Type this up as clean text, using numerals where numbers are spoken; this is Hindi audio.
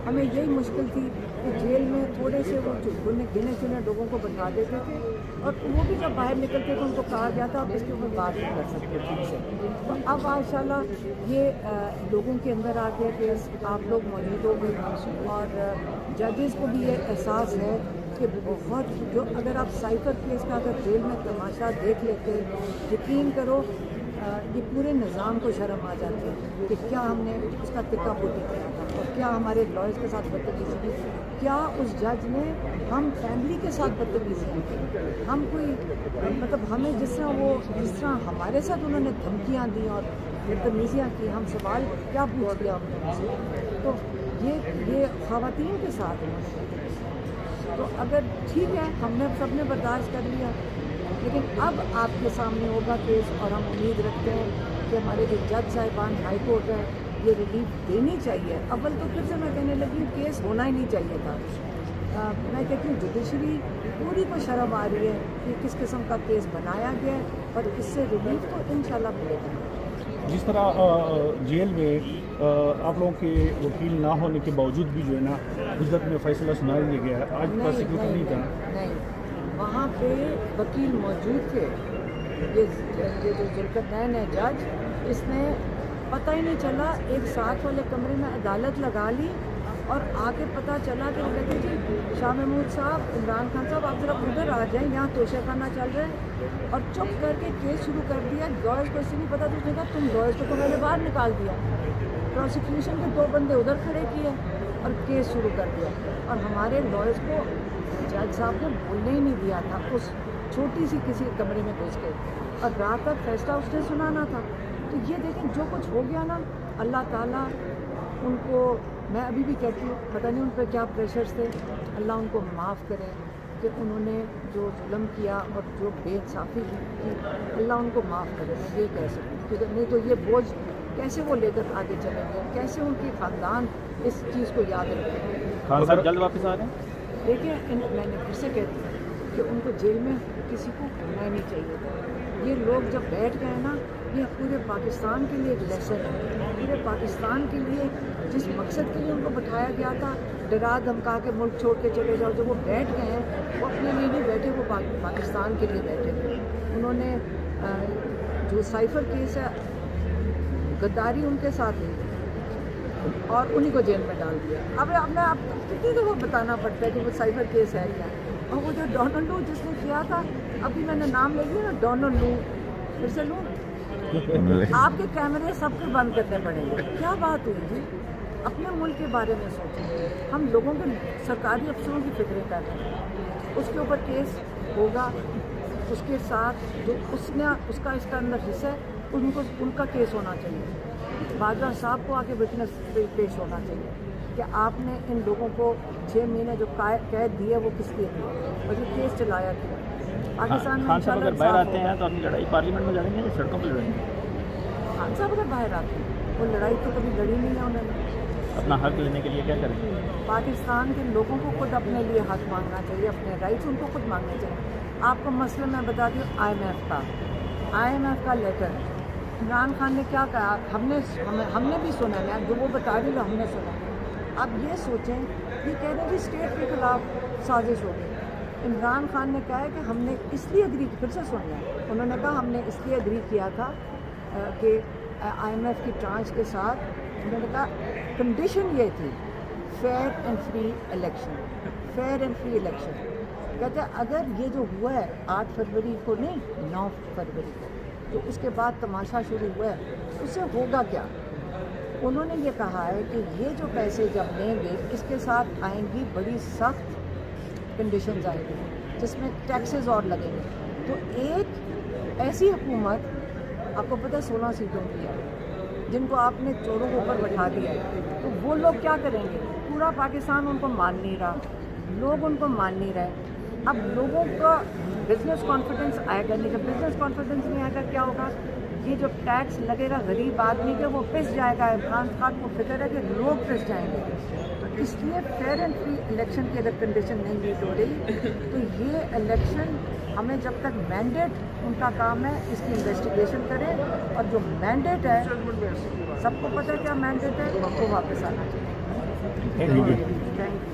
हमें यही मुश्किल थी कि जेल में थोड़े से वो गिने चुने लोगों को बैठा देते थे और वो भी जब बाहर निकलते तो उनको कहा गया था आप इसके ऊपर बात नहीं कर सकते ठीक से। तो अब माशाल्लाह ये लोगों के अंदर आ गया केस, आप लोग मौजूद हो गए और जजेस को भी ये एहसास है कि बहुत जो अगर आप साइफर केस का अगर जेल में तमाशा देख लेते, यकीन करो ये पूरे निज़ाम को शर्म आ जाती है कि क्या हमने उसका तिक्का पोटी किया था और क्या हमारे लॉयर्स के साथ बदतमीजी की, क्या उस जज ने हम फैमिली के साथ बदतमीजी की, हम कोई मतलब हमें जिस तरह हमारे साथ उन्होंने धमकियाँ दी और बदतमीजियाँ की, हम सवाल क्या पूछ लिया हमने, तो ये ख़वातीन के साथ है। तो अगर ठीक है हमने सबने बर्दाश्त कर लिया, लेकिन अब आपके सामने होगा केस और हम उम्मीद रखते हैं कि हमारे जो जज साहिबान हाई कोर्ट है ये रिलीफ देनी चाहिए। अव्वल तो फिर से मैं कहने लगी केस होना ही नहीं चाहिए था। मैं कहती हूँ जुडिशरी पूरी को शर्म आ रही है कि किस किस्म का केस बनाया गया है और इससे रिलीफ तो इंशाल्लाह मिलेगा। जिस तरह जेल में आप लोगों के वकील ना होने के बावजूद भी जो है ना गुजरात में फैसला सुना दिया गया है, आज प्रोसिक्यूटर नहीं था। नहीं, वहाँ पे वकील मौजूद थे। ये जो जुल्करनैन है जज, इसने पता ही नहीं चला एक साथ वाले कमरे में अदालत लगा ली और आके पता चला कि वो कहते जी शाह महमूद साहब, इमरान खान साहब आप ज़रा उधर आ जाएं, यहाँ तोशाखाना चल रहा है, और चुप करके केस शुरू कर दिया। लॉयर्स को इससे नहीं पता, तो उसने कहा तुम लॉयर्स को मैंने बाहर निकाल दिया, प्रोसिक्यूशन के 2 बंदे उधर खड़े किए और केस शुरू कर दिया। और हमारे लॉयर्स को जज साहब ने बोलने ही नहीं दिया था उस छोटी सी किसी कमरे में घुस के, और रात तक फैसला उसने सुनाना था। तो ये देखें जो कुछ हो गया ना, अल्लाह ताला उनको, मैं अभी भी कहती हूँ पता नहीं उन पर क्या प्रेशर्स थे, अल्लाह उनको माफ़ करे कि उन्होंने जो जुल्म किया और जो बेइंसाफ़ी की, अल्लाह उनको माफ़ करे। मैं ये कह सकती हूँ, क्योंकि नहीं तो ये बोझ कैसे वो लेकर आगे चलेंगे, कैसे उनके ख़ानदान इस चीज़ को याद रखेंगे। खान साहब जल्द वापस आ रहे हैं। देखिए मैंने फिर से कहती हूँ कि उनको जेल में किसी को होना ही नहीं चाहिए था। ये लोग जब बैठ गए ना, ये पूरे पाकिस्तान के लिए एक लेसन है, पूरे पाकिस्तान के लिए जिस मकसद के लिए उनको बैठाया गया था, डरा धमका के मुल्क छोड़ के चले जाओ, जब वो बैठ गए हैं वो अपने लिए नहीं बैठे, वो पाकिस्तान के लिए बैठे। उन्होंने जो साइफर केस है, गद्दारी उनके साथ हुई और उन्हीं को जेल में डाल दिया। अब अपने आप कितनी दफ़ा बताना पड़ता है कि वो साइफर केस है क्या। और वो जो डोनाल्ड लू जिसने किया था, अभी मैंने नाम ले लिया ना, डोनाल्ड लू, फिर से लूँ, आपके कैमरे सबके बंद करने पड़ेंगे। क्या बात हुई जी, अपने मुल्क के बारे में सोचें। हम लोगों के सरकारी अफसरों की फिक्र कर रहे हैं, उसके ऊपर केस होगा, उसके साथ जो उसका इसका अंदर हिस्सा है उनका केस होना चाहिए। बाजवा साहब को आके विटनेस पेश होना चाहिए कि आपने इन लोगों को 6 महीने जो कैद दिए वो किस लिए दिए और ये केस चलाया क्यों। पाकिस्तान में खान साहब अगर बाहर आते हैं तो अपनी लड़ाई पार्लियामेंट में लड़ेंगे या सड़कों पर लड़ेंगे? खान साहब अगर बाहर आते हैं, वो लड़ाई तो कभी लड़ी नहीं है उन्होंने। अपना हक लेने के लिए क्या करेंगे? पाकिस्तान के लोगों को खुद अपने लिए हक मांगना चाहिए, अपने राइट्स उनको खुद मांगने चाहिए। आपको मसला मैं बता दूँ, IMF का लेटर इमरान खान ने क्या कहा, हमने भी सुना है, जो वो बता रही है हमने सुना। अब ये सोचें, ये कह रहे हैं कि स्टेट के खिलाफ साजिश हो गई। इमरान खान ने कहा है कि हमने इसलिए एग्री, फिर से सुन लिया, उन्होंने कहा हमने इसलिए एग्री किया था कि IMF की ट्रांच के साथ, उन्होंने कहा कंडीशन ये थी fair and free election, fair and free election. कहते हैं अगर ये जो हुआ है 8 फरवरी को नहीं 9 फरवरी को, तो उसके बाद तमाशा शुरू हुआ है, उससे होगा क्या। उन्होंने ये कहा है कि ये जो पैसे जब लेंगे इसके साथ आएंगी बड़ी सख्त कंडीशंस आएंगी, जिसमें टैक्सेस और लगेंगे। तो एक ऐसी हुकूमत, आपको पता है 16 सीटों की है, जिनको आपने चोरों के ऊपर बैठा दिया है, तो वो लोग क्या करेंगे। पूरा पाकिस्तान उनको मान नहीं रहा, लोग उनको मान नहीं रहे। अब लोगों का बिजनेस कॉन्फिडेंस आएगा नहीं, जब बिजनेस कॉन्फिडेंस नहीं आएगा क्या होगा, ये जो टैक्स लगेगा गरीब आदमी के वो पिस जाएगा। इमरान खान को फिक्र है कि लोग पिस जाएंगे। तो इसलिए फेयर एंड फ्री इलेक्शन की अगर कंडीशन नहीं मीट हो रही, तो ये इलेक्शन हमें जब तक मैंडेट, उनका काम है इसकी इन्वेस्टिगेशन करें, और जो मैंडेट है सबको पता है क्या मैंडेट है, वो वापस आना चाहिए। Thank you. Thank you.